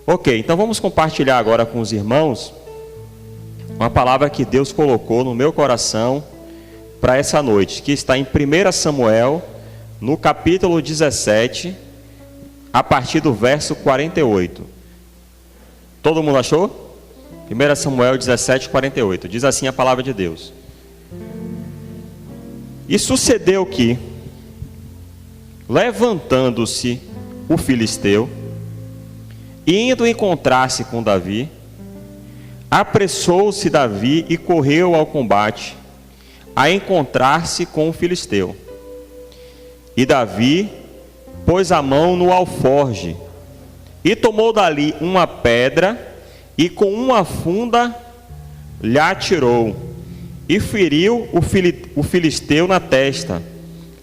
Ok, então vamos compartilhar agora com os irmãos uma palavra que Deus colocou no meu coração para essa noite, que está em 1 Samuel, no capítulo 17, a partir do verso 48. Todo mundo achou? 1 Samuel 17, 48. Diz assim a palavra de Deus. E sucedeu que, levantando-se o filisteu, e indo encontrar-se com Davi, apressou-se Davi e correu ao combate, a encontrar-se com o filisteu. E Davi pôs a mão no alforje, e tomou dali uma pedra, e com uma funda lhe atirou, e feriu o filisteu na testa,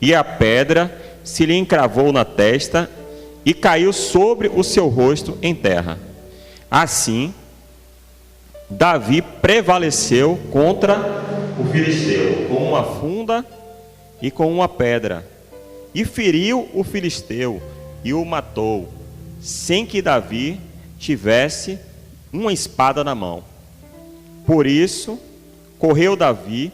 e a pedra se lhe encravou na testa, e caiu sobre o seu rosto em terra. Assim, Davi prevaleceu contra o filisteu, com uma funda e com uma pedra, e feriu o filisteu, e o matou, sem que Davi tivesse uma espada na mão. Por isso, correu Davi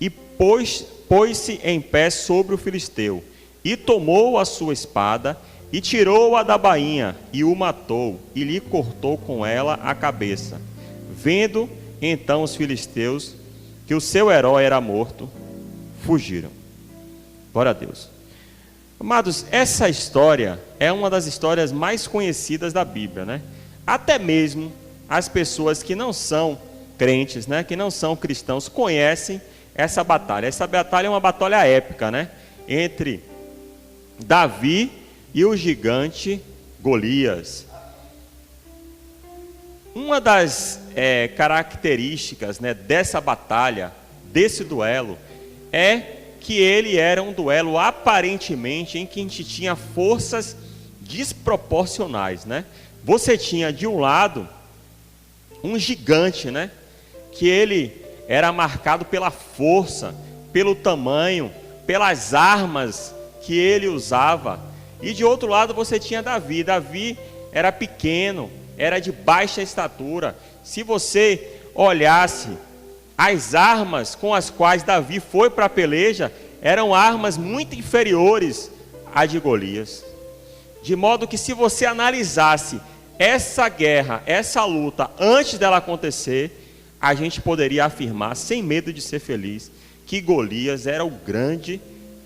e pôs-se em pé sobre o filisteu, e tomou a sua espada, e tirou-a da bainha, e o matou, e lhe cortou com ela a cabeça. Vendo então os filisteus que o seu herói era morto, fugiram. Glória a Deus. Amados, essa história é uma das histórias mais conhecidas da Bíblia, né? Até mesmo as pessoas que não são crentes, né, que não são cristãos, conhecem essa batalha. Essa batalha é uma batalha épica, né, entre Davi e o gigante Golias. Uma das características, né, dessa batalha, desse duelo, é que ele era um duelo aparentemente em que a gente tinha forças desproporcionais, né? Você tinha de um lado um gigante, né, que ele era marcado pela força, pelo tamanho, pelas armas que ele usava. E de outro lado você tinha Davi. Davi era pequeno, era de baixa estatura. Se você olhasse as armas com as quais Davi foi para a peleja, eram armas muito inferiores à de Golias. De modo que se você analisasse essa guerra, essa luta, antes dela acontecer, a gente poderia afirmar, sem medo de ser feliz, que Golias era o grande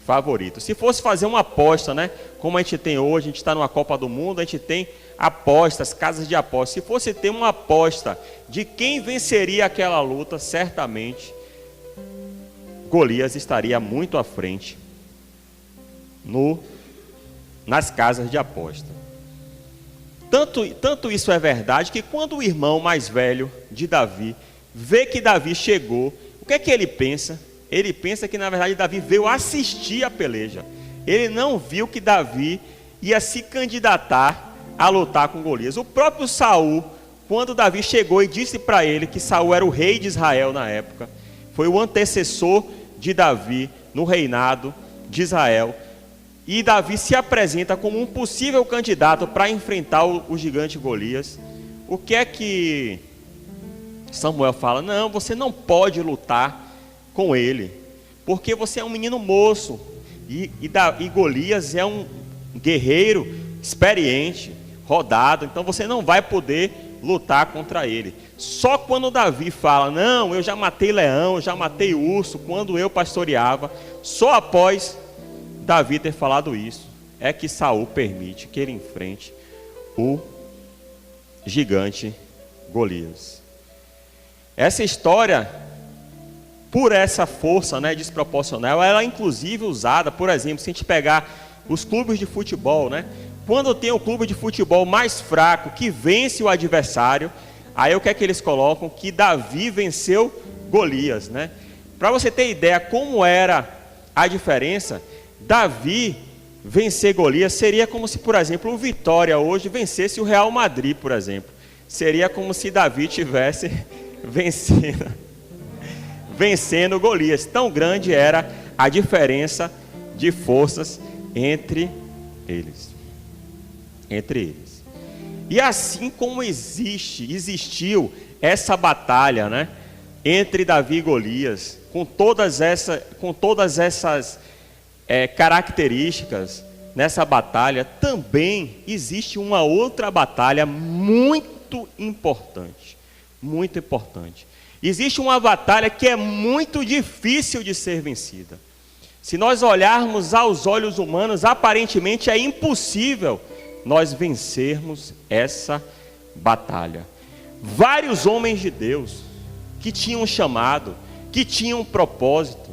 favorito. Se fosse fazer uma aposta, né, como a gente tem hoje, a gente está numa Copa do Mundo, a gente tem apostas, casas de apostas. Se fosse ter uma aposta de quem venceria aquela luta, certamente Golias estaria muito à frente nas casas de aposta. Tanto isso é verdade que quando o irmão mais velho de Davi vê que Davi chegou, o que é que ele pensa? Ele pensa que na verdade Davi veio assistir a peleja. Ele não viu que Davi ia se candidatar a lutar com Golias. O próprio Saul, quando Davi chegou e disse para ele que Saul era o rei de Israel na época, foi o antecessor de Davi no reinado de Israel, e Davi se apresenta como um possível candidato para enfrentar o gigante Golias. O que é que Samuel fala? Não, você não pode lutar com ele, porque você é um menino moço, e Golias é um guerreiro experiente, rodado, então você não vai poder lutar contra ele. Só quando Davi fala, não, eu já matei leão, eu já matei urso, quando eu pastoreava, só após Davi ter falado isso, é que Saul permite que ele enfrente o gigante Golias. Essa história, por essa força, né, desproporcional, ela é inclusive usada, por exemplo, se a gente pegar os clubes de futebol, né, quando tem o clube de futebol mais fraco que vence o adversário, aí o que é que eles colocam? Que Davi venceu Golias, né? Para você ter ideia como era a diferença, Davi vencer Golias seria como se, por exemplo, o Vitória hoje vencesse o Real Madrid, por exemplo. Seria como se Davi tivesse vencendo Golias. Tão grande era a diferença de forças entre eles. E assim como existiu essa batalha, né, entre Davi e Golias, com todas essas características nessa batalha, também existe uma outra batalha muito importante. Muito importante. Existe uma batalha que é muito difícil de ser vencida. Se nós olharmos aos olhos humanos, aparentemente é impossível nós vencermos essa batalha. Vários homens de Deus que tinham chamado, que tinham propósito,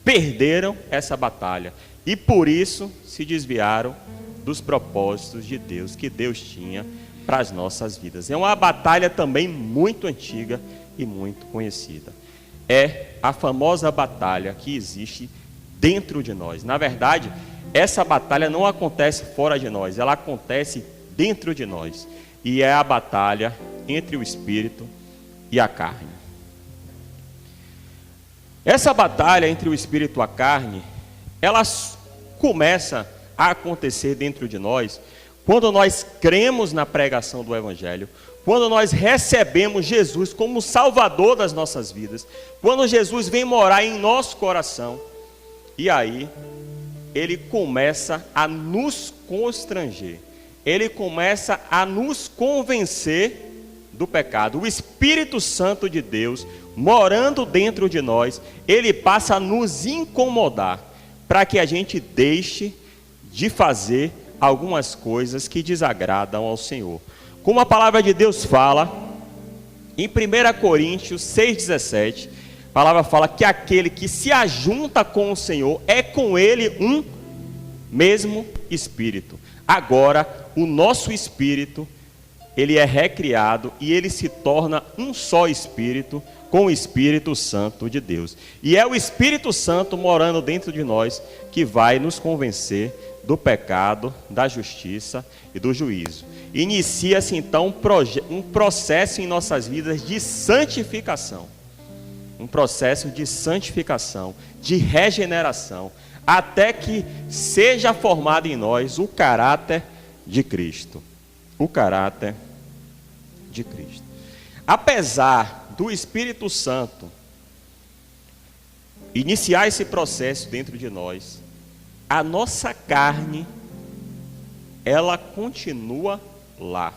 perderam essa batalha e por isso se desviaram dos propósitos de Deus que Deus tinha para as nossas vidas. É uma batalha também muito antiga e muito conhecida. É a famosa batalha que existe dentro de nós. Na verdade, essa batalha não acontece fora de nós, ela acontece dentro de nós. E é a batalha entre o espírito e a carne. Essa batalha entre o espírito e a carne, ela começa a acontecer dentro de nós quando nós cremos na pregação do Evangelho, quando nós recebemos Jesus como Salvador das nossas vidas, quando Jesus vem morar em nosso coração, e aí ele começa a nos constranger, ele começa a nos convencer do pecado. O Espírito Santo de Deus, morando dentro de nós, ele passa a nos incomodar, para que a gente deixe de fazer algumas coisas que desagradam ao Senhor. Como a palavra de Deus fala, em 1 Coríntios 6,17, a palavra fala que aquele que se ajunta com o Senhor é com ele um mesmo espírito. Agora, o nosso espírito, ele é recriado e ele se torna um só espírito com o Espírito Santo de Deus. E é o Espírito Santo morando dentro de nós que vai nos convencer do pecado, da justiça e do juízo. Inicia-se então um processo em nossas vidas de santificação. Um processo de santificação, de regeneração, até que seja formado em nós o caráter de Cristo. O caráter de Cristo. Apesar do Espírito Santo iniciar esse processo dentro de nós, a nossa carne, ela continua lá.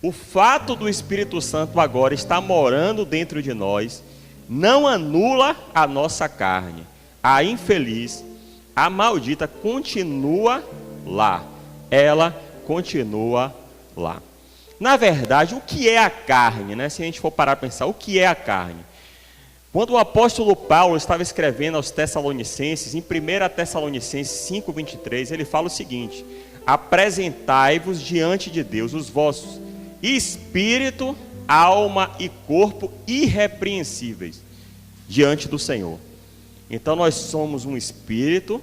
O fato do Espírito Santo agora estar morando dentro de nós, não anula a nossa carne. A infeliz, a maldita continua lá. Ela continua lá. Na verdade, o que é a carne, né? Se a gente for parar para pensar, o que é a carne? Quando o apóstolo Paulo estava escrevendo aos Tessalonicenses, em 1 Tessalonicenses 5:23, ele fala o seguinte: apresentai-vos diante de Deus os vossos espírito, alma e corpo irrepreensíveis diante do Senhor. Então nós somos um espírito,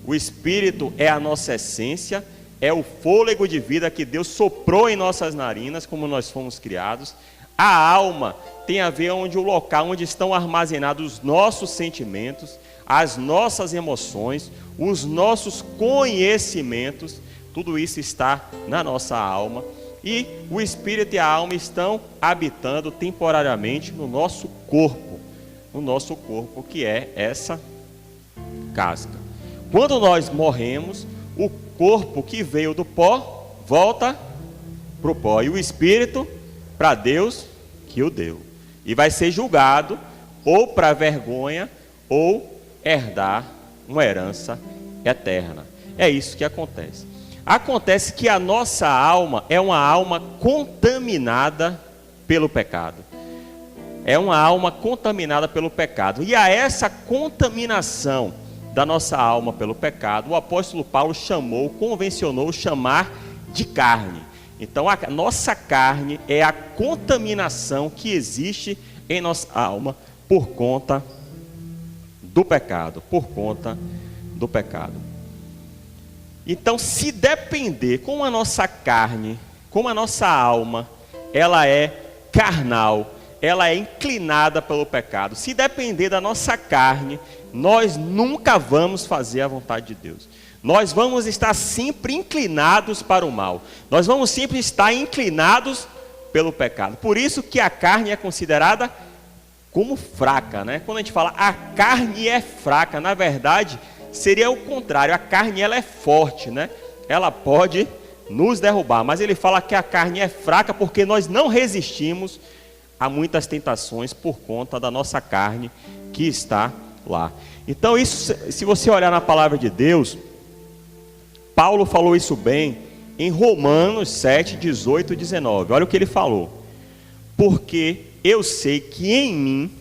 o espírito é a nossa essência, é o fôlego de vida que Deus soprou em nossas narinas, como nós fomos criados. A alma tem a ver onde o local onde estão armazenados os nossos sentimentos, as nossas emoções, os nossos conhecimentos, tudo isso está na nossa alma. E o espírito e a alma estão habitando temporariamente no nosso corpo que é essa casca. Quando nós morremos, o corpo que veio do pó volta para o pó, e o espírito para Deus que o deu, e vai ser julgado ou para vergonha ou herdar uma herança eterna. É isso que acontece. Acontece que a nossa alma é uma alma contaminada pelo pecado. É uma alma contaminada pelo pecado. E a essa contaminação da nossa alma pelo pecado, o apóstolo Paulo convencionou chamar de carne. Então a nossa carne é a contaminação que existe em nossa alma por conta do pecado, Então, se depender como a nossa carne, como a nossa alma, ela é carnal, ela é inclinada pelo pecado, se depender da nossa carne, nós nunca vamos fazer a vontade de Deus. nós vamos estar sempre inclinados para o mal. Nós vamos sempre estar inclinados pelo pecado. Por isso que a carne é considerada como fraca, né? Quando a gente fala a carne é fraca, na verdade seria o contrário. A carne ela é forte, né? Ela pode nos derrubar, mas ele fala que a carne é fraca porque nós não resistimos a muitas tentações por conta da nossa carne que está lá. Então isso, se você olhar na palavra de Deus, Paulo falou isso bem em Romanos 7, 18 e 19. Olha o que ele falou. Porque eu sei que em mim,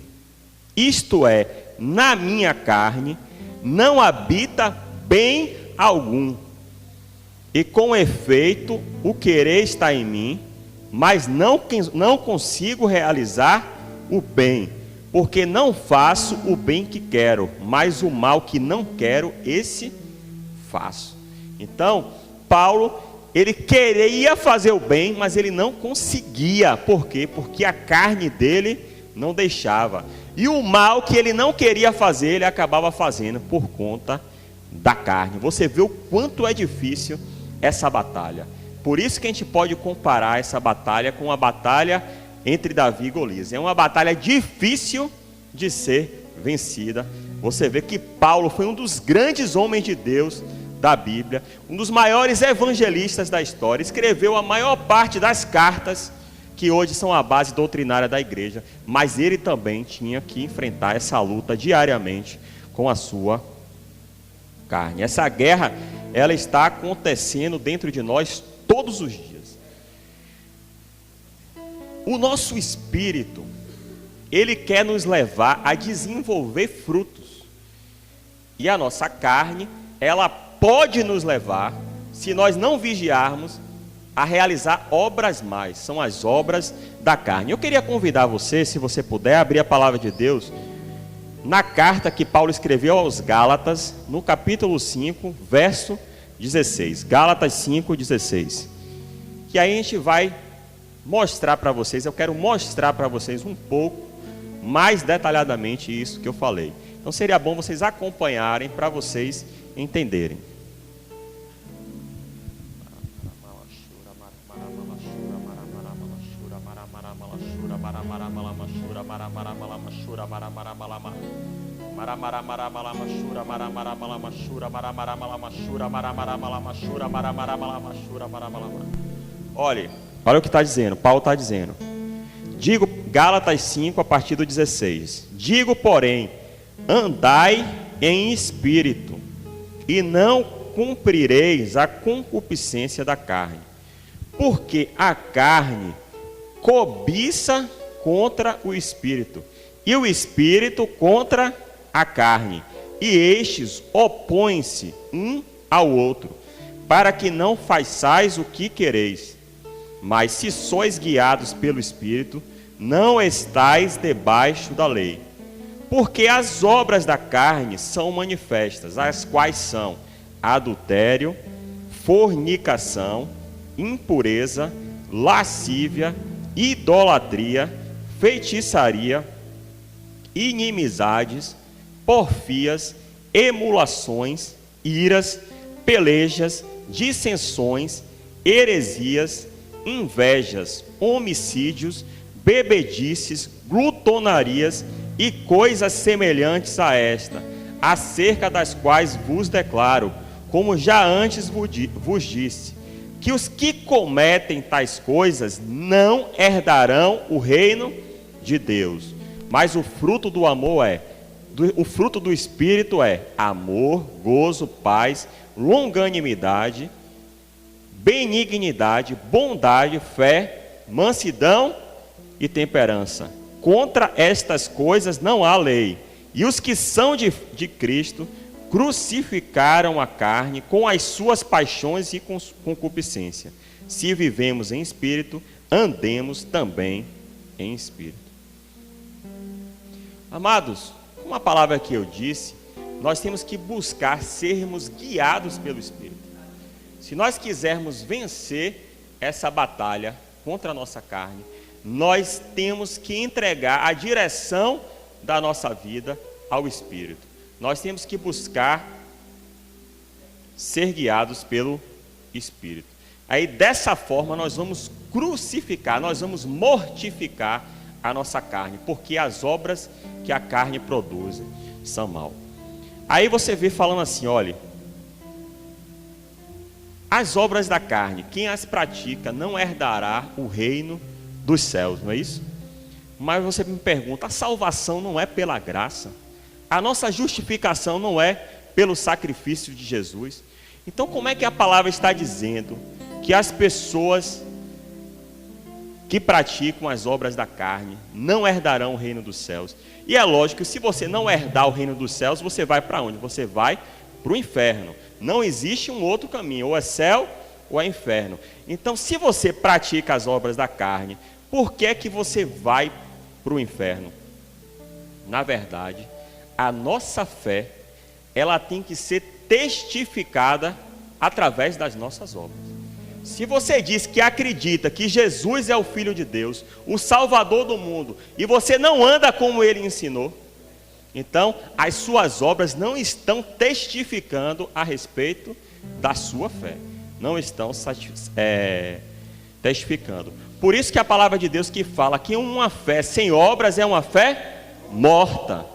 isto é, na minha carne, não habita bem algum. E com efeito, o querer está em mim, mas não consigo realizar o bem, porque não faço o bem que quero, mas o mal que não quero, esse faço. Então, Paulo, ele queria fazer o bem, mas ele não conseguia. Por quê? Porque a carne dele não deixava. E o mal que ele não queria fazer, ele acabava fazendo por conta da carne. Você vê o quanto é difícil essa batalha. Por isso que a gente pode comparar essa batalha com a batalha entre Davi e Golias. É uma batalha difícil de ser vencida. Você vê que Paulo foi um dos grandes homens de Deus da Bíblia, um dos maiores evangelistas da história, escreveu a maior parte das cartas que hoje são a base doutrinária da igreja, mas ele também tinha que enfrentar essa luta diariamente com a sua carne. Essa guerra, ela está acontecendo dentro de nós todos os dias. O nosso espírito, ele quer nos levar a desenvolver frutos, e a nossa carne, ela pode nos levar, se nós não vigiarmos, a realizar obras mais, são as obras da carne. Eu queria convidar você, se você puder, abrir a palavra de Deus, na carta que Paulo escreveu aos Gálatas, no capítulo 5, verso 16, Gálatas 5, 16, que aí a gente vai mostrar para vocês, eu quero mostrar para vocês um pouco, mais detalhadamente isso que eu falei. Então seria bom vocês acompanharem, para vocês entenderem. Olha o que está dizendo, Paulo está dizendo. Digo, Gálatas 5, a partir do 16. Digo, porém, andai em espírito, e não cumprireis a concupiscência da carne, porque a carne cobiça contra o espírito, e o espírito contra a carne, e estes opõem-se um ao outro, para que não façais o que quereis. Mas se sois guiados pelo espírito, não estais debaixo da lei. Porque as obras da carne são manifestas, as quais são adultério, fornicação, impureza, lascívia, idolatria, feitiçaria, inimizades, porfias, emulações, iras, pelejas, dissensões, heresias, invejas, homicídios, bebedices, glutonarias e coisas semelhantes a esta, acerca das quais vos declaro, como já antes vos disse, que os que cometem tais coisas não herdarão o reino de Deus. Mas o fruto do amor o fruto do Espírito é amor, gozo, paz, longanimidade, benignidade, bondade, fé, mansidão e temperança. Contra estas coisas não há lei. E os que são de Cristo crucificaram a carne com as suas paixões e concupiscência. Se vivemos em espírito, andemos também em espírito. Amados, como a palavra que eu disse, nós temos que buscar sermos guiados pelo Espírito. Se nós quisermos vencer essa batalha contra a nossa carne, nós temos que entregar a direção da nossa vida ao Espírito. Nós temos que buscar ser guiados pelo Espírito. Aí dessa forma nós vamos crucificar, nós vamos mortificar a nossa carne, porque as obras que a carne produz são mal. Aí você vê falando assim, olha, as obras da carne, quem as pratica não herdará o reino dos céus, não é isso? Mas você me pergunta, a salvação não é pela graça? A nossa justificação não é pelo sacrifício de Jesus? Então como é que a palavra está dizendo que as pessoas que praticam as obras da carne não herdarão o reino dos céus? E é lógico que se você não herdar o reino dos céus, você vai para onde? Você vai para o inferno. Não existe um outro caminho, ou é céu ou é inferno. Então, se você pratica as obras da carne, por que é que você vai para o inferno? Na verdade, a nossa fé, ela tem que ser testificada através das nossas obras. Se você diz que acredita que Jesus é o Filho de Deus, o Salvador do mundo, e você não anda como Ele ensinou, então as suas obras não estão testificando a respeito da sua fé. Não estão testificando. Por isso que a palavra de Deus que fala que uma fé sem obras é uma fé morta.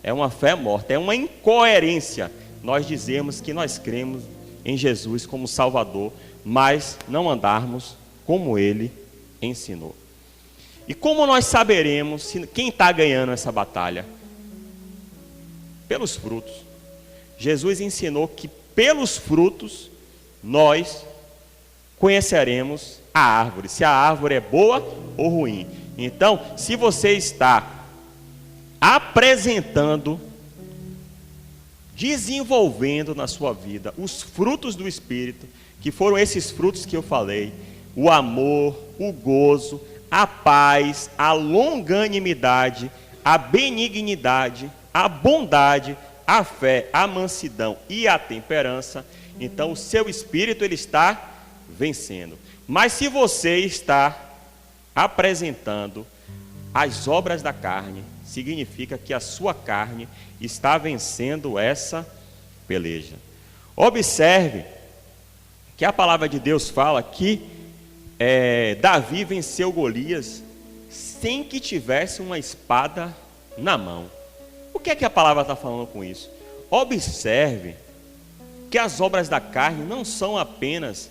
É uma fé morta, é uma incoerência nós dizermos que nós cremos em Jesus como Salvador, mas não andarmos como Ele ensinou. E como nós saberemos quem está ganhando essa batalha? Pelos frutos. Jesus ensinou que pelos frutos nós conheceremos a árvore, se a árvore é boa ou ruim. Então, se você está apresentando, desenvolvendo na sua vida os frutos do Espírito, que foram esses frutos que eu falei, o amor, o gozo, a paz, a longanimidade, a benignidade, a bondade, a fé, a mansidão e a temperança, então o seu espírito ele está vencendo. Mas se você está apresentando as obras da carne, significa que a sua carne está vencendo essa peleja. Observe que a palavra de Deus fala que Davi venceu Golias sem que tivesse uma espada na mão. O que é que a palavra está falando com isso? Observe que as obras da carne não são apenas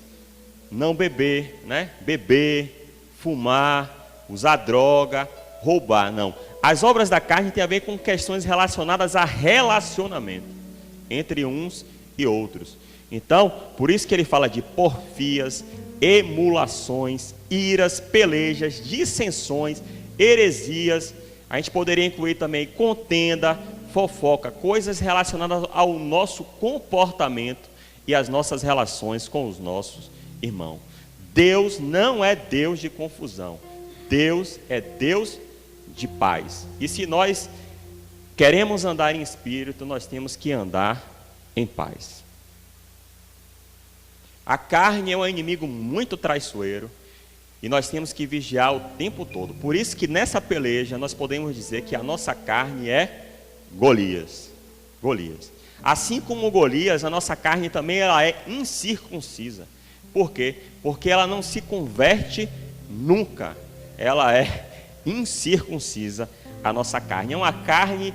não beber, né? Beber, fumar, usar droga, roubar, não. As obras da carne têm a ver com questões relacionadas a relacionamento entre uns e outros. Então, por isso que ele fala de porfias, emulações, iras, pelejas, dissensões, heresias. A gente poderia incluir também contenda, fofoca, coisas relacionadas ao nosso comportamento e às nossas relações com os nossos irmãos. Deus não é Deus de confusão. Deus é Deus de paz. E se nós queremos andar em espírito, nós temos que andar em paz. A carne é um inimigo muito traiçoeiro e nós temos que vigiar o tempo todo. Por isso que nessa peleja nós podemos dizer que a nossa carne é Golias. Assim como Golias, a nossa carne também ela é incircuncisa. Por quê? Porque ela não se converte nunca. Ela é incircuncisa, a nossa carne. É uma carne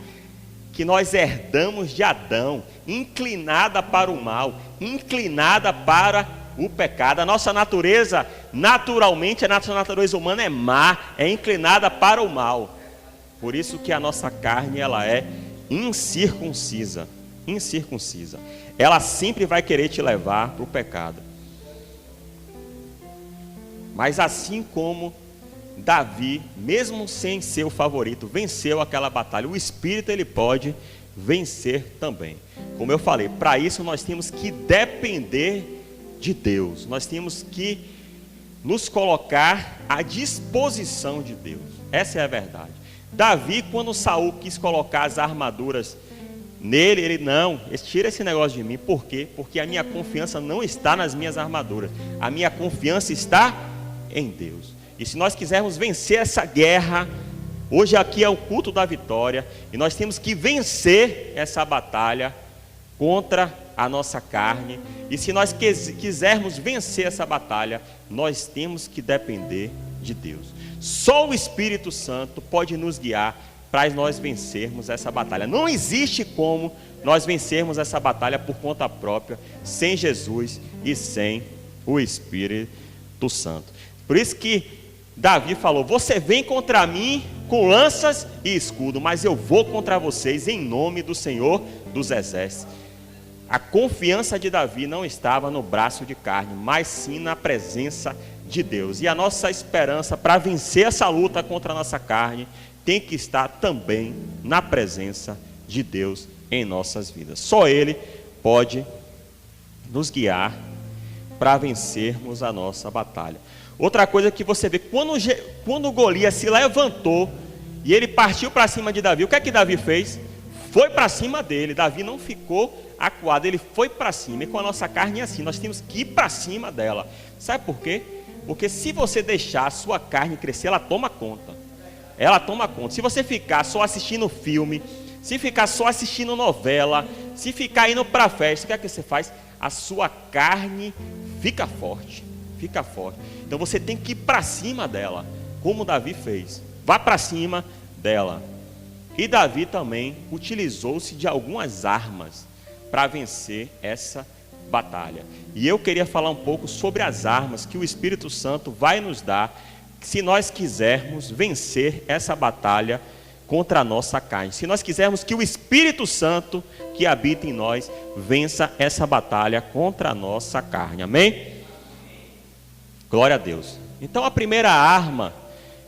que nós herdamos de Adão, inclinada para o mal, inclinada para o pecado. A nossa natureza, naturalmente, a nossa natureza humana é má, é inclinada para o mal. Por isso que a nossa carne, ela é incircuncisa. Ela sempre vai querer te levar para o pecado. Mas assim como Davi, mesmo sem ser o favorito, venceu aquela batalha, o Espírito ele pode vencer também. Como eu falei, para isso nós temos que depender de Deus. Nós temos que nos colocar à disposição de Deus. Essa é a verdade. Davi, quando Saul quis colocar as armaduras nele, ele não, tira esse negócio de mim. Por quê? Porque a minha confiança não está nas minhas armaduras. A minha confiança está em Deus. E se nós quisermos vencer essa guerra, hoje aqui é o culto da vitória, e nós temos que vencer essa batalha contra a nossa carne. E se nós quisermos vencer essa batalha, nós temos que depender de Deus. Só o Espírito Santo pode nos guiar para nós vencermos essa batalha. Não existe como nós vencermos essa batalha por conta própria, sem Jesus e sem o Espírito Santo. Por isso que Davi falou: você vem contra mim com lanças e escudo, mas eu vou contra vocês em nome do Senhor dos Exércitos. A confiança de Davi não estava no braço de carne, mas sim na presença de Deus. E a nossa esperança para vencer essa luta contra a nossa carne tem que estar também na presença de Deus em nossas vidas. Só Ele pode nos guiar para vencermos a nossa batalha. Outra coisa que você vê, quando Golias se levantou e ele partiu para cima de Davi, o que é que Davi fez? Foi para cima dele. Davi não ficou acuado, ele foi para cima. E com a nossa carne é assim, nós temos que ir para cima dela. Sabe por quê? Porque se você deixar a sua carne crescer, ela toma conta. Ela toma conta. Se você ficar só assistindo filme, se ficar só assistindo novela, se ficar indo para a festa, o que é que você faz? A sua carne fica forte. Fica forte. Então você tem que ir para cima dela, como Davi fez. Vá para cima dela. E Davi também utilizou-se de algumas armas para vencer essa batalha. E eu queria falar um pouco sobre as armas que o Espírito Santo vai nos dar se nós quisermos vencer essa batalha contra a nossa carne. Se nós quisermos que o Espírito Santo que habita em nós vença essa batalha contra a nossa carne. Amém? Glória a Deus. Então a primeira arma,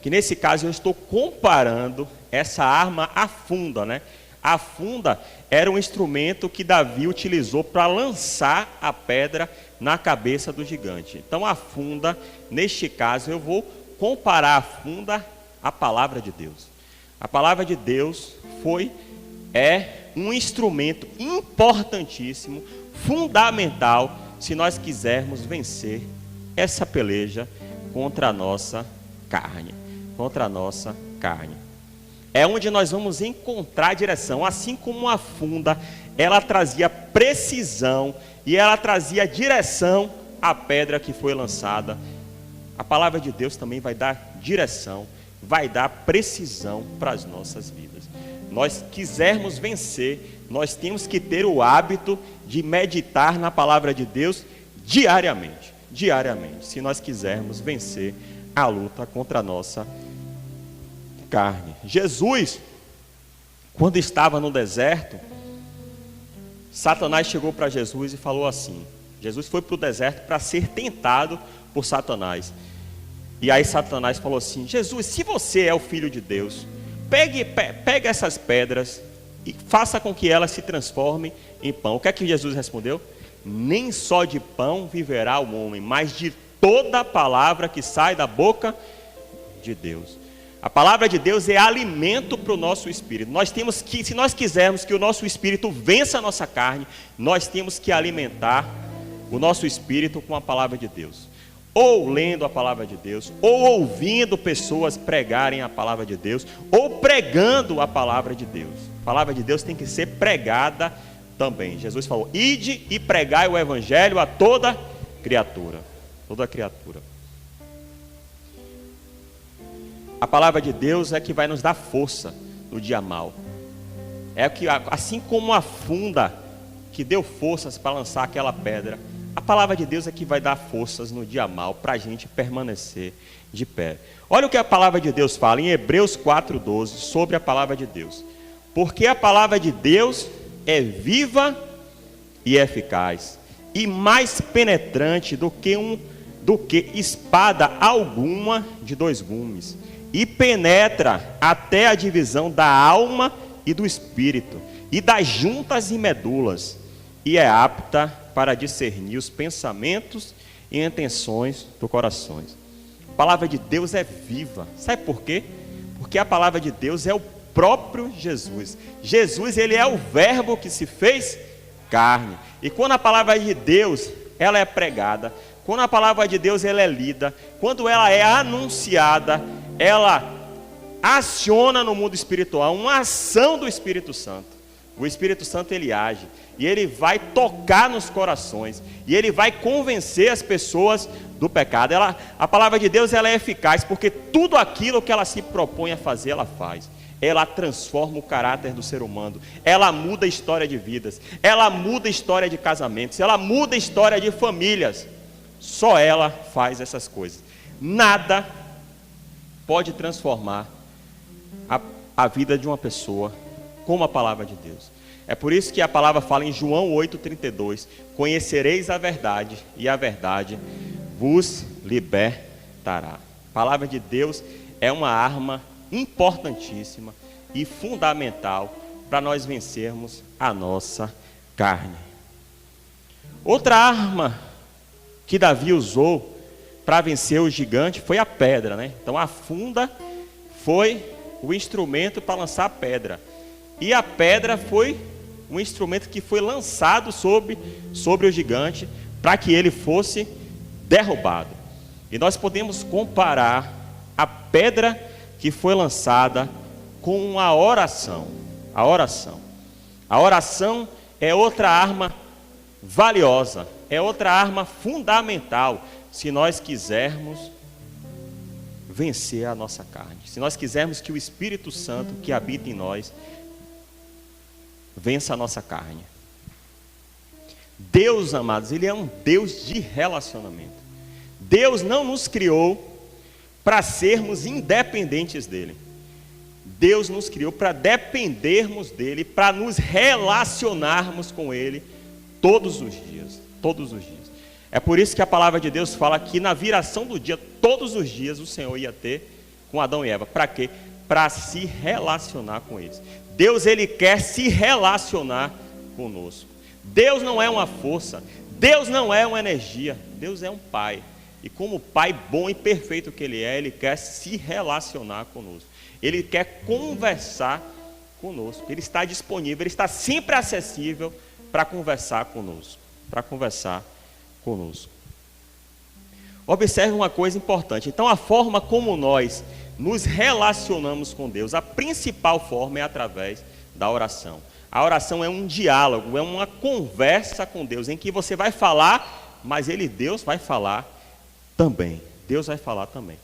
que nesse caso eu estou comparando essa arma à funda, né? A funda era um instrumento que Davi utilizou para lançar a pedra na cabeça do gigante. Então a funda, neste caso, eu vou comparar a funda à palavra de Deus. A palavra de Deus é um instrumento importantíssimo, fundamental, se nós quisermos vencer essa peleja contra a nossa carne. Contra a nossa carne. É onde nós vamos encontrar a direção. Assim como a funda, ela trazia precisão e ela trazia direção à pedra que foi lançada. A palavra de Deus também vai dar direção, vai dar precisão para as nossas vidas. Nós quisermos vencer, nós temos que ter o hábito de meditar na palavra de Deus diariamente. Diariamente, se nós quisermos vencer a luta contra a nossa carne. Jesus, quando estava no deserto, Satanás chegou para Jesus e falou assim. Jesus foi para o deserto para ser tentado por Satanás. E aí Satanás falou assim: Jesus, se você é o Filho de Deus, pegue essas pedras e faça com que elas se transformem em pão. O que é que Jesus respondeu? Nem só de pão viverá o homem, mas de toda a palavra que sai da boca de Deus. A palavra de Deus é alimento para o nosso espírito. Nós temos que, se nós quisermos que o nosso espírito vença a nossa carne, nós temos que alimentar o nosso espírito com a palavra de Deus. Ou lendo a palavra de Deus, ou ouvindo pessoas pregarem a palavra de Deus, ou pregando a palavra de Deus. A palavra de Deus tem que ser pregada também. Jesus falou: ide e pregai o evangelho a toda criatura. Toda criatura. A palavra de Deus é que vai nos dar força no dia mau. É que, assim como a funda que deu forças para lançar aquela pedra, a palavra de Deus é que vai dar forças no dia mau para a gente permanecer de pé. Olha o que a palavra de Deus fala em Hebreus 4:12 sobre a palavra de Deus. Porque a palavra de Deus é viva e eficaz, e mais penetrante do que espada alguma de dois gumes, e penetra até a divisão da alma e do espírito, e das juntas e medulas, e é apta para discernir os pensamentos e intenções do coração. A palavra de Deus é viva. Sabe por quê? Porque a palavra de Deus é o próprio Jesus. Jesus, ele é o verbo que se fez carne. E quando a palavra de Deus, ela é pregada, quando a palavra de Deus ela é lida, quando ela é anunciada, ela aciona no mundo espiritual uma ação do Espírito Santo. O Espírito Santo, ele age, e ele vai tocar nos corações, e ele vai convencer as pessoas do pecado. A palavra de Deus, ela é eficaz, porque tudo aquilo que ela se propõe a fazer, ela faz. Ela transforma o caráter do ser humano, ela muda a história de vidas, ela muda a história de casamentos, ela muda a história de famílias. Só ela faz essas coisas. Nada pode transformar a vida de uma pessoa como a palavra de Deus. É por isso que a palavra fala em João 8,32: conhecereis a verdade, e a verdade vos libertará. A palavra de Deus é uma arma importantíssima e fundamental para nós vencermos a nossa carne. Outra arma que Davi usou para vencer o gigante foi a pedra, né? Então a funda foi o instrumento para lançar a pedra, e a pedra foi um instrumento que foi lançado sobre o gigante para que ele fosse derrubado. E nós podemos comparar a pedra que foi lançada com a oração. A oração é outra arma valiosa, é outra arma fundamental, se nós quisermos vencer a nossa carne, se nós quisermos que o Espírito Santo que habita em nós vença a nossa carne. Deus, amados, ele é um Deus de relacionamento. Deus não nos criou para sermos independentes dele. Deus nos criou para dependermos dele, para nos relacionarmos com ele todos os dias, todos os dias. É por isso que a palavra de Deus fala que na viração do dia, todos os dias o Senhor ia ter com Adão e Eva. Para quê? Para se relacionar com eles. Deus, ele quer se relacionar conosco. Deus não é uma força, Deus não é uma energia, Deus é um Pai. E como Pai bom e perfeito que ele é, ele quer se relacionar conosco. Ele quer conversar conosco. Ele está disponível, ele está sempre acessível para conversar conosco. Observe uma coisa importante. Então, a forma como nós nos relacionamos com Deus, a principal forma é através da oração. A oração é um diálogo, é uma conversa com Deus, em que você vai falar, mas Deus vai falar também. Deus vai falar também.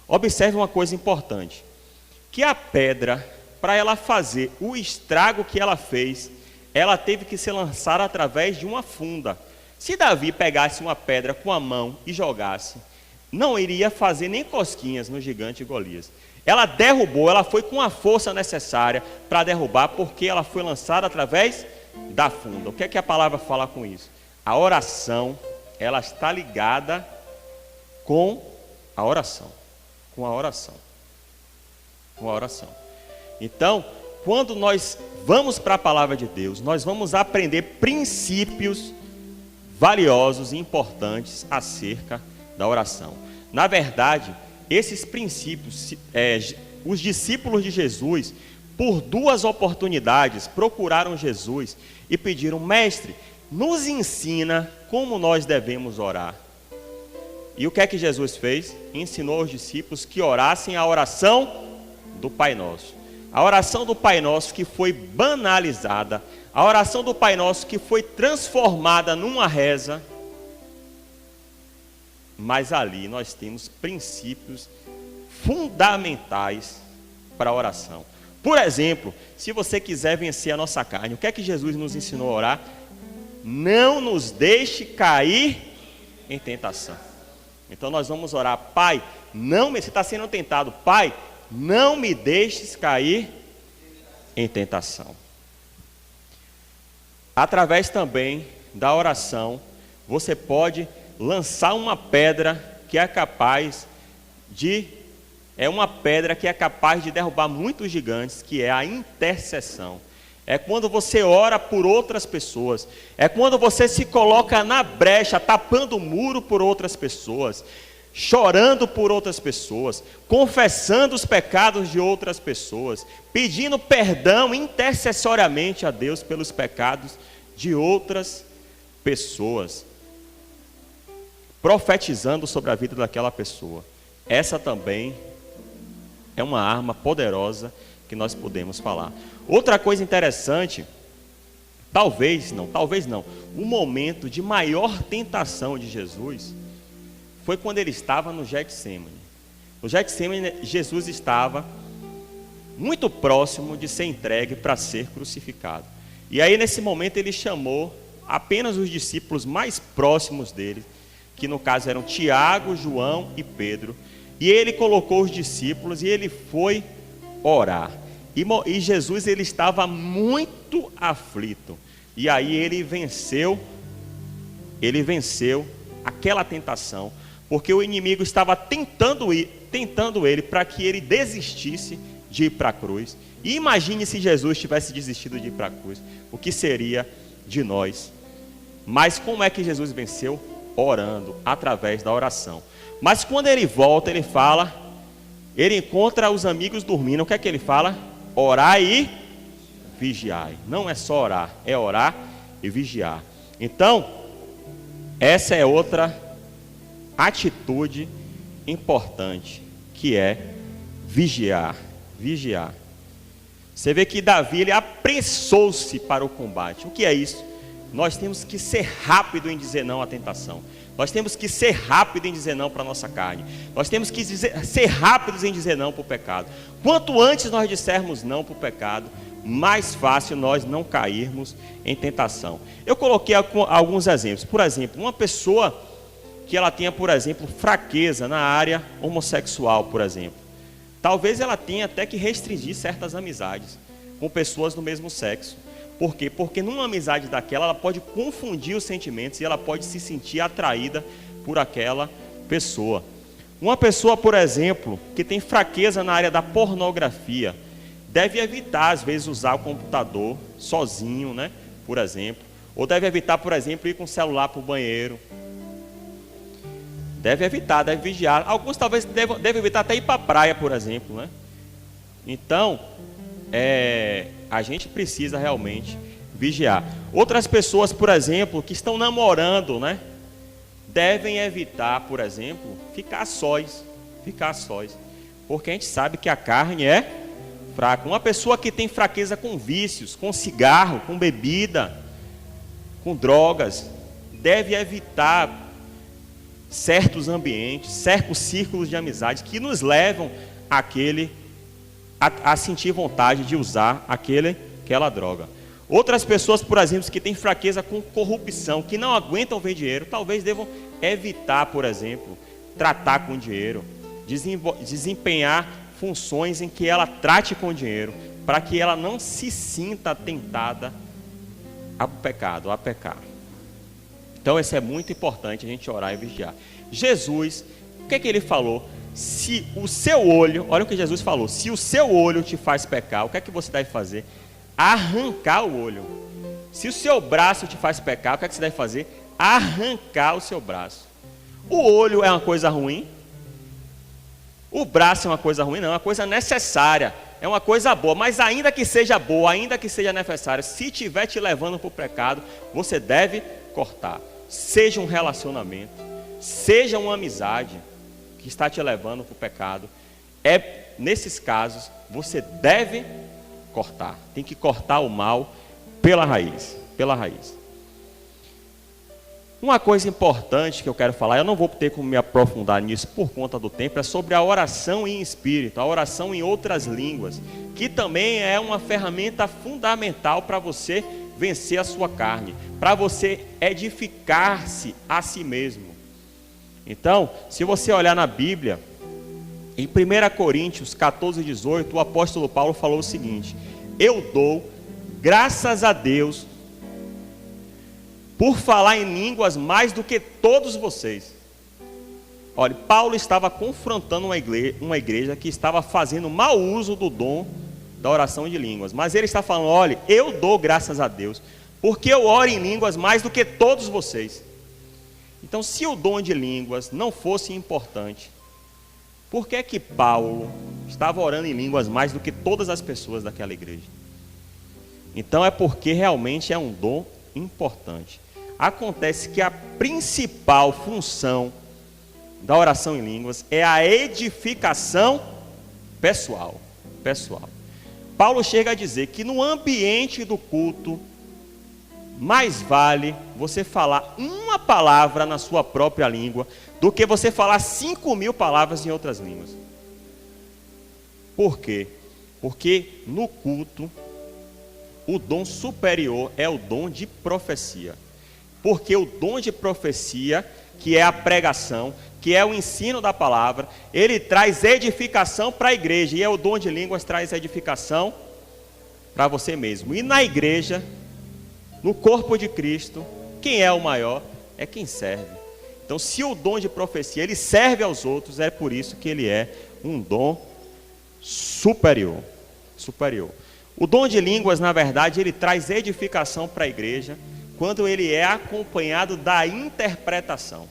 Observe uma coisa importante, que a pedra, para ela fazer o estrago que ela fez, ela teve que ser lançada através de uma funda. Se Davi pegasse uma pedra com a mão e jogasse, não iria fazer nem cosquinhas no gigante Golias. Ela derrubou, ela foi com a força necessária para derrubar, porque ela foi lançada através da funda. O que é que a palavra fala com isso? A oração, ela está ligada com a oração. Com a oração. Com a oração. Então, quando nós vamos para a palavra de Deus, nós vamos aprender princípios valiosos e importantes acerca da oração. Na verdade, esses princípios, os discípulos de Jesus, por 2 oportunidades, procuraram Jesus e pediram: mestre, nos ensina como nós devemos orar. E o que é que Jesus fez? Ensinou aos discípulos que orassem a oração do Pai Nosso. A oração do Pai Nosso que foi banalizada, a oração do Pai Nosso que foi transformada numa reza. Mas ali nós temos princípios fundamentais para a oração. Por exemplo, se você quiser vencer a nossa carne, o que é que Jesus nos ensinou a orar? Não nos deixe cair em tentação. Então nós vamos orar: Pai, você está sendo tentado, Pai, não me deixes cair em tentação. Através também da oração, você pode lançar uma pedra que é capaz de derrubar muitos gigantes, que é a intercessão. É quando você ora por outras pessoas, é quando você se coloca na brecha, tapando o muro por outras pessoas, chorando por outras pessoas, confessando os pecados de outras pessoas, pedindo perdão intercessoriamente a Deus pelos pecados de outras pessoas, profetizando sobre a vida daquela pessoa. Essa também é uma arma poderosa que nós podemos falar. Outra coisa interessante talvez não, o momento de maior tentação de Jesus foi quando ele estava no Getsêmani. No Getsêmani, Jesus estava muito próximo de ser entregue para ser crucificado. E aí, nesse momento, ele chamou apenas os discípulos mais próximos dele, que no caso eram Tiago, João e Pedro. E ele colocou os discípulos e ele foi orar. E Jesus, ele estava muito aflito. E aí ele venceu aquela tentação, porque o inimigo estava tentando ele para que ele desistisse de ir para a cruz. E imagine se Jesus tivesse desistido de ir para a cruz, o que seria de nós? Mas como é que Jesus venceu? Orando, através da oração. Mas quando ele volta, ele fala, ele encontra os amigos dormindo. O que é que ele fala? Orar e vigiar. Não é só orar, é orar e vigiar. Então, essa é outra atitude importante, que é vigiar. Vigiar. Você vê que Davi, ele apressou-se para o combate. O que é isso? Nós temos que ser rápido em dizer não à tentação. Nós temos que ser rápido em dizer não para a nossa carne. Nós temos que ser rápidos em dizer não para o pecado. Quanto antes nós dissermos não para o pecado, mais fácil nós não cairmos em tentação. Eu coloquei alguns exemplos. Por exemplo, uma pessoa que ela tenha, por exemplo, fraqueza na área homossexual, por exemplo. Talvez ela tenha até que restringir certas amizades com pessoas do mesmo sexo. Por quê? Porque numa amizade daquela, ela pode confundir os sentimentos e ela pode se sentir atraída por aquela pessoa. Uma pessoa, por exemplo, que tem fraqueza na área da pornografia, deve evitar, às vezes, usar o computador sozinho, né? Por exemplo. Ou deve evitar, por exemplo, ir com o celular para o banheiro. Deve evitar, deve vigiar. Alguns talvez devem evitar até ir para a praia, por exemplo, né? Então, a gente precisa realmente vigiar. Outras pessoas, por exemplo, que estão namorando, né? Devem evitar, por exemplo, ficar sós. Porque a gente sabe que a carne é fraca. Uma pessoa que tem fraqueza com vícios, com cigarro, com bebida, com drogas, deve evitar certos ambientes, certos círculos de amizade que nos levam a sentir vontade de usar aquela droga. Outras pessoas, por exemplo, que têm fraqueza com corrupção, que não aguentam ver dinheiro, talvez devam evitar, por exemplo, tratar com dinheiro, desempenhar funções em que ela trate com dinheiro, para que ela não se sinta tentada ao pecado, a pecar. Então, isso é muito importante, a gente orar e vigiar. Jesus, o que é que ele falou? Se o seu olho, olha o que Jesus falou, se o seu olho te faz pecar, o que é que você deve fazer? Arrancar o olho. Se o seu braço te faz pecar, o que é que você deve fazer? Arrancar o seu braço. O olho é uma coisa ruim? O braço é uma coisa ruim? Não, é uma coisa necessária, é uma coisa boa, mas ainda que seja boa, ainda que seja necessária, se estiver te levando para o pecado, você deve cortar. Seja um relacionamento, seja uma amizade que está te levando para o pecado, nesses casos, você deve cortar. Tem que cortar o mal pela raiz. Uma coisa importante que eu quero falar, eu não vou ter como me aprofundar nisso por conta do tempo, é sobre a oração em espírito, a oração em outras línguas, que também é uma ferramenta fundamental para você vencer a sua carne, para você edificar-se a si mesmo. Então, se você olhar na Bíblia, em 1 Coríntios 14:18, o apóstolo Paulo falou o seguinte: eu dou graças a Deus por falar em línguas mais do que todos vocês. Olha, Paulo estava confrontando uma igreja que estava fazendo mau uso do dom da oração de línguas. Mas ele está falando, olha, eu dou graças a Deus, porque eu oro em línguas mais do que todos vocês. Então, se o dom de línguas não fosse importante, por que é que Paulo estava orando em línguas mais do que todas as pessoas daquela igreja? Então, é porque realmente é um dom importante. Acontece que a principal função da oração em línguas é a edificação pessoal. Paulo chega a dizer que no ambiente do culto, mais vale você falar uma palavra na sua própria língua do que você falar 5.000 palavras em outras línguas. Por quê? Porque no culto, o dom superior é o dom de profecia. Porque o dom de profecia, que é a pregação, que é o ensino da palavra, ele traz edificação para a igreja. E o dom de línguas traz edificação para você mesmo. E na igreja, no corpo de Cristo, quem é o maior é quem serve. Então, se o dom de profecia ele serve aos outros, é por isso que ele é um dom superior. O dom de línguas, na verdade, ele traz edificação para a igreja quando ele é acompanhado da interpretação.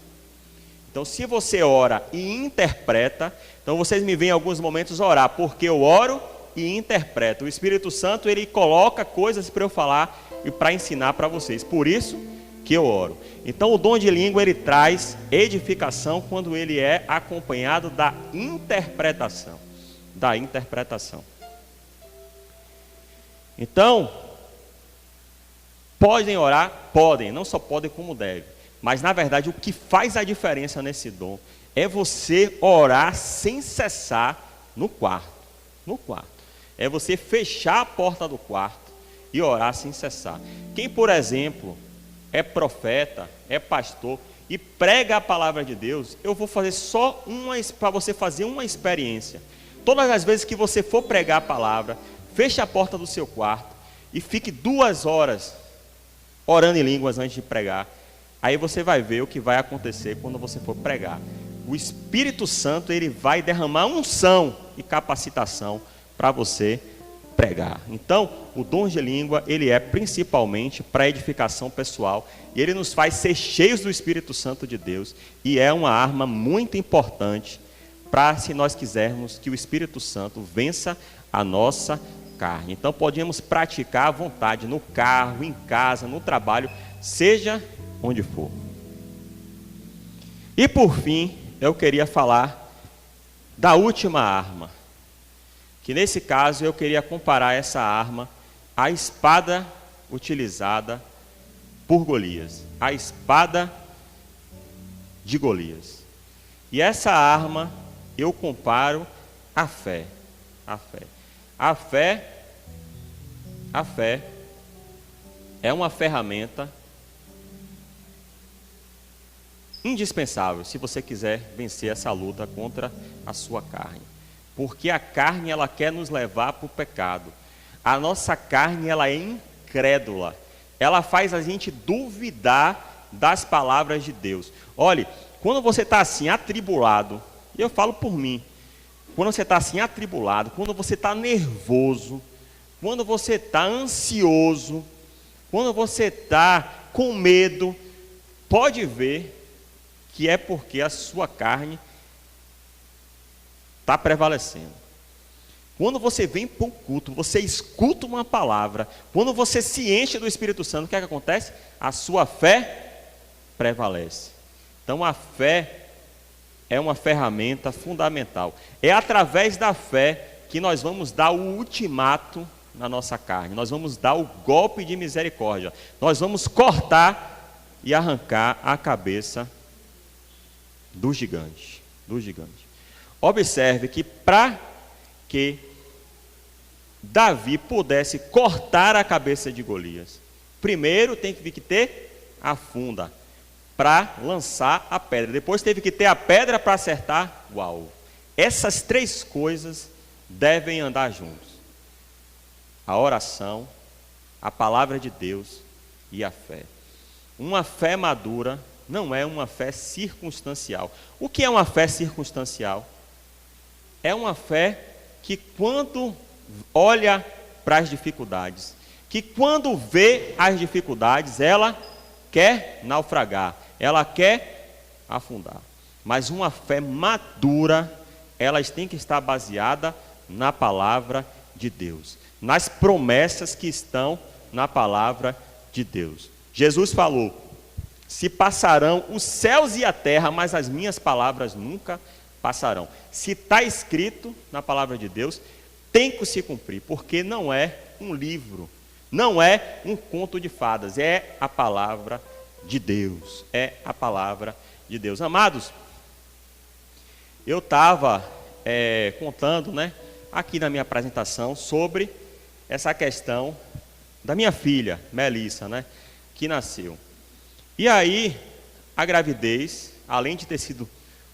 Então, se você ora e interpreta, então vocês me veem em alguns momentos orar, porque eu oro e interpreto. O Espírito Santo, ele coloca coisas para eu falar e para ensinar para vocês. Por isso que eu oro. Então, o dom de língua, ele traz edificação quando ele é acompanhado da interpretação. Então, podem orar? Podem, não só podem como devem. Mas, na verdade, o que faz a diferença nesse dom é você orar sem cessar no quarto. É você fechar a porta do quarto e orar sem cessar. Quem, por exemplo, é profeta, é pastor e prega a palavra de Deus, eu vou fazer só para você fazer uma experiência. Todas as vezes que você for pregar a palavra, feche a porta do seu quarto e fique 2 horas orando em línguas antes de pregar. Aí você vai ver o que vai acontecer quando você for pregar. O Espírito Santo, ele vai derramar unção e capacitação para você pregar. Então, o dom de língua, ele é principalmente para edificação pessoal. E ele nos faz ser cheios do Espírito Santo de Deus. E é uma arma muito importante para, se nós quisermos, que o Espírito Santo vença a nossa carne. Então, podemos praticar à vontade, no carro, em casa, no trabalho, seja onde for. E por fim, eu queria falar da última arma, que nesse caso eu queria comparar essa arma à espada utilizada por Golias, a espada de Golias. E essa arma eu comparo à fé. A fé é uma ferramenta indispensável se você quiser vencer essa luta contra a sua carne. Porque a carne, ela quer nos levar para o pecado. A nossa carne, ela é incrédula. Ela faz a gente duvidar das palavras de Deus. Olhe, quando você está assim, atribulado, e eu falo por mim, quando você está assim, atribulado, quando você está nervoso, quando você está ansioso, quando você está com medo, pode ver que é porque a sua carne está prevalecendo. Quando você vem para o culto, você escuta uma palavra, quando você se enche do Espírito Santo, o que é que acontece? A sua fé prevalece. Então a fé é uma ferramenta fundamental. É através da fé que nós vamos dar o ultimato na nossa carne. Nós vamos dar o golpe de misericórdia. Nós vamos cortar e arrancar a cabeça do gigante. Observe que para que Davi pudesse cortar a cabeça de Golias, primeiro tem que ter a funda para lançar a pedra. Depois teve que ter a pedra para acertar o alvo. Essas 3 coisas devem andar juntos: a oração, a palavra de Deus e a fé. Uma fé madura não é uma fé circunstancial. O que é uma fé circunstancial? É uma fé que quando olha para as dificuldades, que quando vê as dificuldades, ela quer naufragar, ela quer afundar. Mas uma fé madura, elas têm que estar baseada na palavra de Deus, nas promessas que estão na palavra de Deus. Jesus falou: se passarão os céus e a terra, mas as minhas palavras nunca passarão. Se está escrito na palavra de Deus, tem que se cumprir, porque não é um livro, Não é um conto de fadas, é a palavra de Deus. É a palavra de Deus. Amados, eu estava contando, né, aqui na minha apresentação sobre essa questão da minha filha, Melissa, né, que nasceu. E aí, a gravidez, além de ter sido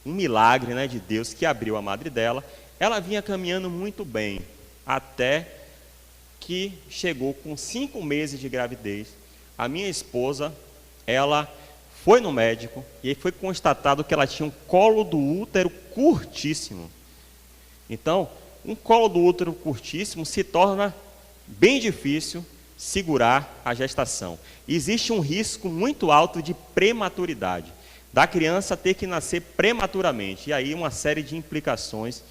um milagre, né, de Deus que abriu a madre dela, ela vinha caminhando muito bem, até que chegou com 5 meses de gravidez. A minha esposa, ela foi no médico e aí foi constatado que ela tinha um colo do útero curtíssimo. Então, um colo do útero curtíssimo se torna bem difícil segurar a gestação. Existe um risco muito alto de prematuridade, da criança ter que nascer prematuramente, e aí uma série de implicações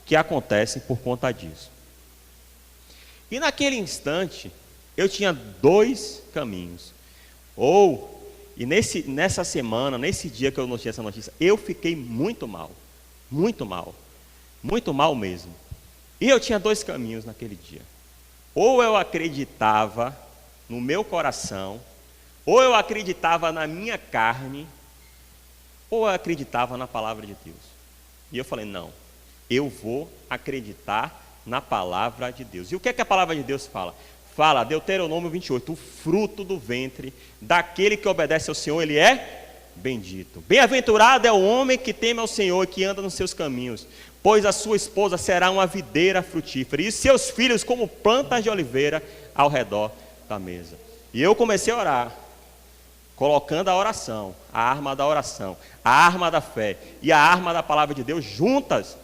que acontecem por conta disso. E naquele instante, eu tinha 2 caminhos. E nessa semana, nesse dia que eu notei essa notícia, eu fiquei muito mal mesmo. E eu tinha 2 caminhos naquele dia. Ou eu acreditava no meu coração, ou eu acreditava na minha carne, ou eu acreditava na palavra de Deus. E eu falei, não, eu vou acreditar na palavra de Deus. E o que é que a palavra de Deus fala? Fala, Deuteronômio 28, o fruto do ventre daquele que obedece ao Senhor, ele é bendito. Bem-aventurado é o homem que teme ao Senhor e que anda nos seus caminhos, pois a sua esposa será uma videira frutífera, e seus filhos como plantas de oliveira ao redor da mesa. E eu comecei a orar, colocando a oração, a arma da oração, a arma da fé e a arma da palavra de Deus juntas,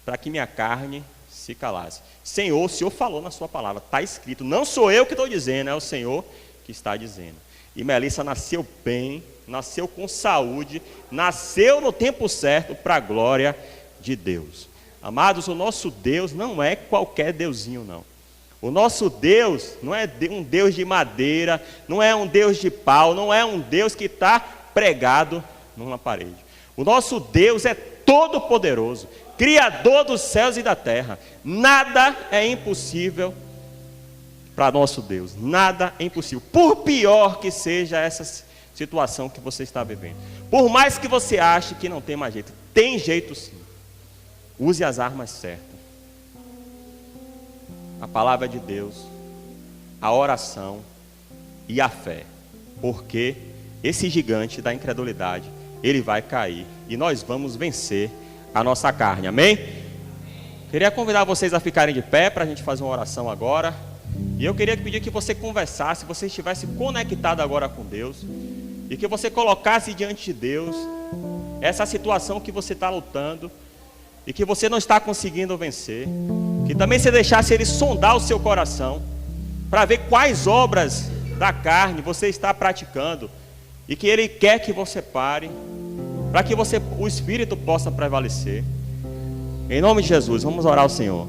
para que minha carne se calasse. Senhor, o Senhor falou na sua palavra, está escrito, não sou eu que estou dizendo, é o Senhor que está dizendo. E Melissa nasceu bem, nasceu com saúde, nasceu no tempo certo, para a glória de Deus. Amados, o nosso Deus não é qualquer deusinho, não. O nosso Deus não é um Deus de madeira, não é um Deus de pau, não é um Deus que está pregado numa parede. O nosso Deus é todo poderoso, Criador dos céus e da terra. Nada é impossível para nosso Deus, nada é impossível. Por pior que seja essa situação que você está vivendo, por mais que você ache que não tem mais jeito, tem jeito sim. Use as armas certas. A palavra de Deus, a oração e a fé. Porque esse gigante da incredulidade, ele vai cair e nós vamos vencer a nossa carne, amém? Queria convidar vocês a ficarem de pé para a gente fazer uma oração agora. E eu queria pedir que você conversasse, você estivesse conectado agora com Deus, e que você colocasse diante de Deus essa situação que você está lutando e que você não está conseguindo vencer. Que também você deixasse Ele sondar o seu coração para ver quais obras da carne você está praticando e que Ele quer que você pare, para que o Espírito possa prevalecer. Em nome de Jesus, vamos orar ao Senhor.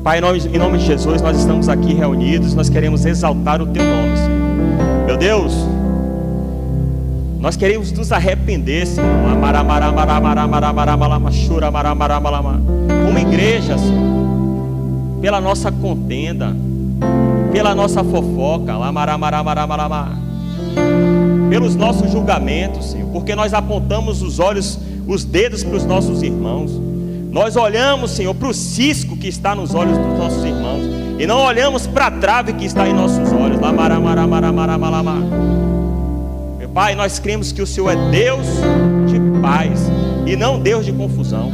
Pai, em nome de Jesus, nós estamos aqui reunidos, nós queremos exaltar o Teu nome, Senhor. Meu Deus, nós queremos nos arrepender, Senhor, como igreja, Senhor, pela nossa contenda, pela nossa fofoca, pelos nossos julgamentos, Senhor, porque nós apontamos os dedos para os nossos irmãos. Nós olhamos, Senhor, para o cisco que está nos olhos dos nossos irmãos e não olhamos para a trave que está em nossos olhos. Meu Pai, nós cremos que o Senhor é Deus de paz e não Deus de confusão.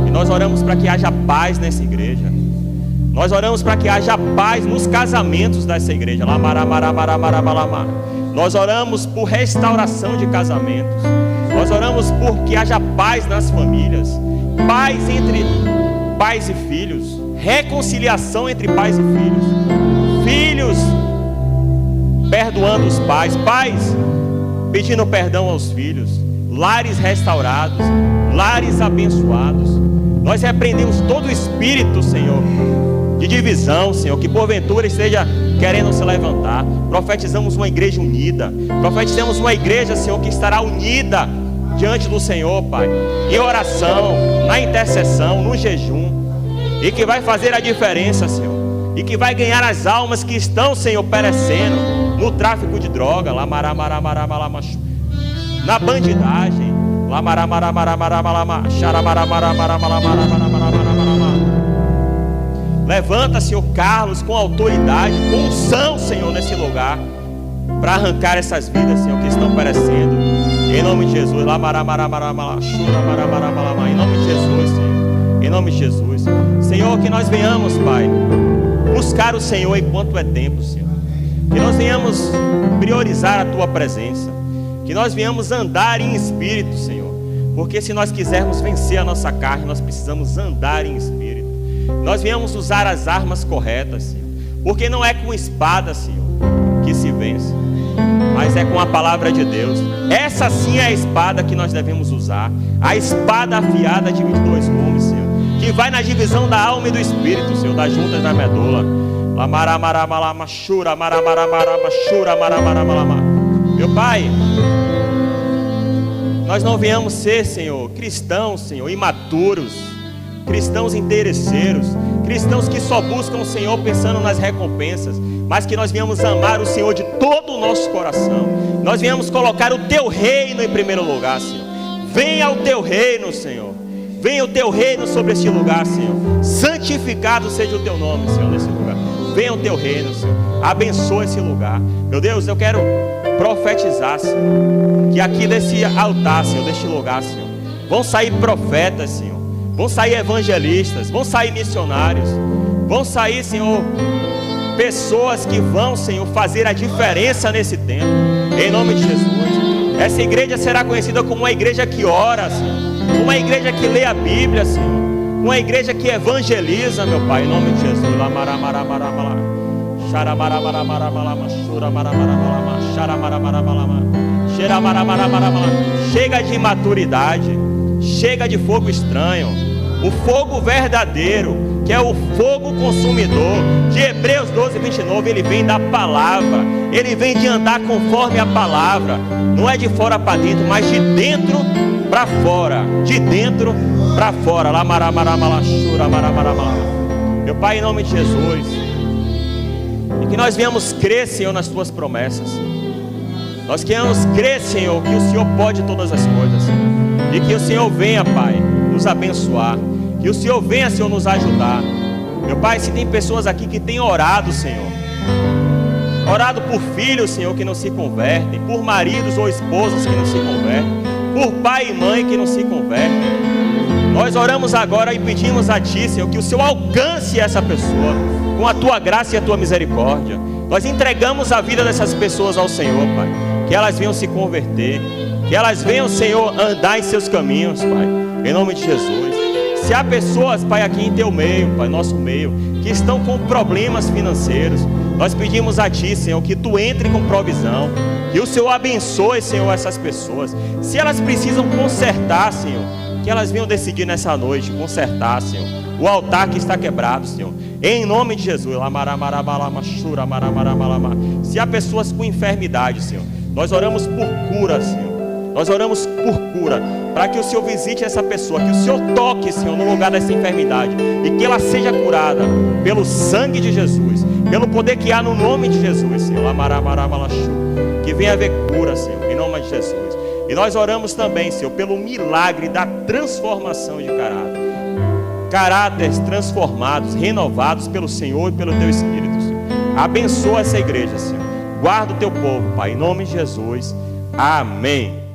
E nós oramos para que haja paz nessa igreja. Nós oramos para que haja paz nos casamentos dessa igreja. Nós oramos por restauração de casamentos. Nós oramos por que haja paz nas famílias, paz entre pais e filhos, reconciliação entre pais e filhos, filhos perdoando os pais, pais pedindo perdão aos filhos, lares restaurados, lares abençoados. Nós repreendemos todo o espírito, Senhor, de divisão, Senhor, que porventura esteja querendo se levantar. Profetizamos uma igreja unida, profetizamos uma igreja, Senhor, que estará unida diante do Senhor, Pai, em oração, na intercessão, no jejum, e que vai fazer a diferença, Senhor, e que vai ganhar as almas que estão, Senhor, perecendo no tráfico de droga, na bandidagem, levanta, Senhor, Carlos com autoridade, com unção, Senhor, nesse lugar, para arrancar essas vidas, Senhor, que estão perecendo, em nome de Jesus. Em nome de Jesus, Senhor, em nome de Jesus, Senhor, que nós venhamos, Pai, buscar o Senhor enquanto é tempo, Senhor, que nós venhamos priorizar a Tua presença, que nós venhamos andar em espírito, Senhor, porque se nós quisermos vencer a nossa carne, nós precisamos andar em espírito. Nós venhamos usar as armas corretas, Senhor, porque não é com espada, Senhor, que se vence, mas é com a palavra de Deus. Essa sim é a espada que nós devemos usar, a espada afiada de 22 gumes, Senhor, que vai na divisão da alma e do espírito, Senhor, das juntas da medula. Meu Pai, nós não venhamos ser, Senhor, cristãos, Senhor, imaturos, cristãos interesseiros, cristãos que só buscam o Senhor pensando nas recompensas, mas que nós venhamos amar o Senhor de todo o nosso coração. Nós venhamos colocar o Teu reino em primeiro lugar, Senhor. Venha o Teu reino, Senhor. Venha o Teu reino sobre este lugar, Senhor. Santificado seja o Teu nome, Senhor, nesse lugar. Venha o Teu reino, Senhor. Abençoa esse lugar. Meu Deus, eu quero profetizar, Senhor, que aqui desse altar, Senhor, deste lugar, Senhor, vão sair profetas, Senhor, vão sair evangelistas, vão sair missionários, vão sair, Senhor, pessoas que vão, Senhor, fazer a diferença nesse tempo, em nome de Jesus. Essa igreja será conhecida como uma igreja que ora, Senhor, uma igreja que lê a Bíblia, Senhor, uma igreja que evangeliza, meu Pai, em nome de Jesus. Chega de imaturidade, chega de fogo estranho. O fogo verdadeiro, que é o fogo consumidor de Hebreus 12, 29, ele vem da palavra, ele vem de andar conforme a palavra. Não é de fora para dentro, mas de dentro para fora, de dentro para fora. Meu Pai, em nome de Jesus, e que nós venhamos crer, Senhor, nas Tuas promessas. Nós queremos crer, Senhor, que o Senhor pode todas as coisas, e que o Senhor venha, Pai, nos abençoar, que o Senhor venha, Senhor, nos ajudar. Meu Pai, se tem pessoas aqui que têm orado, Senhor, orado por filhos, Senhor, que não se convertem, por maridos ou esposas que não se convertem, por pai e mãe que não se convertem, nós oramos agora e pedimos a Ti, Senhor, que o Senhor alcance essa pessoa com a Tua graça e a Tua misericórdia. Nós entregamos a vida dessas pessoas ao Senhor, Pai, que elas venham se converter, que elas venham, Senhor, andar em Seus caminhos, Pai, em nome de Jesus. Se há pessoas, Pai, aqui em Teu meio, Pai, nosso meio, que estão com problemas financeiros, nós pedimos a Ti, Senhor, que Tu entre com provisão, que o Senhor abençoe, Senhor, essas pessoas. Se elas precisam consertar, Senhor, que elas venham decidir nessa noite consertar, Senhor, o altar que está quebrado, Senhor, em nome de Jesus. Se há pessoas com enfermidade, Senhor, nós oramos por cura, Senhor. Nós oramos por cura, para que o Senhor visite essa pessoa, que o Senhor toque, Senhor, no lugar dessa enfermidade, e que ela seja curada pelo sangue de Jesus, pelo poder que há no nome de Jesus, Senhor. Que venha haver cura, Senhor, em nome de Jesus. E nós oramos também, Senhor, pelo milagre da transformação de caráter. Caráteres transformados, renovados pelo Senhor e pelo Teu Espírito, Senhor. Abençoa essa igreja, Senhor. Guarda o Teu povo, Pai, em nome de Jesus. Amém.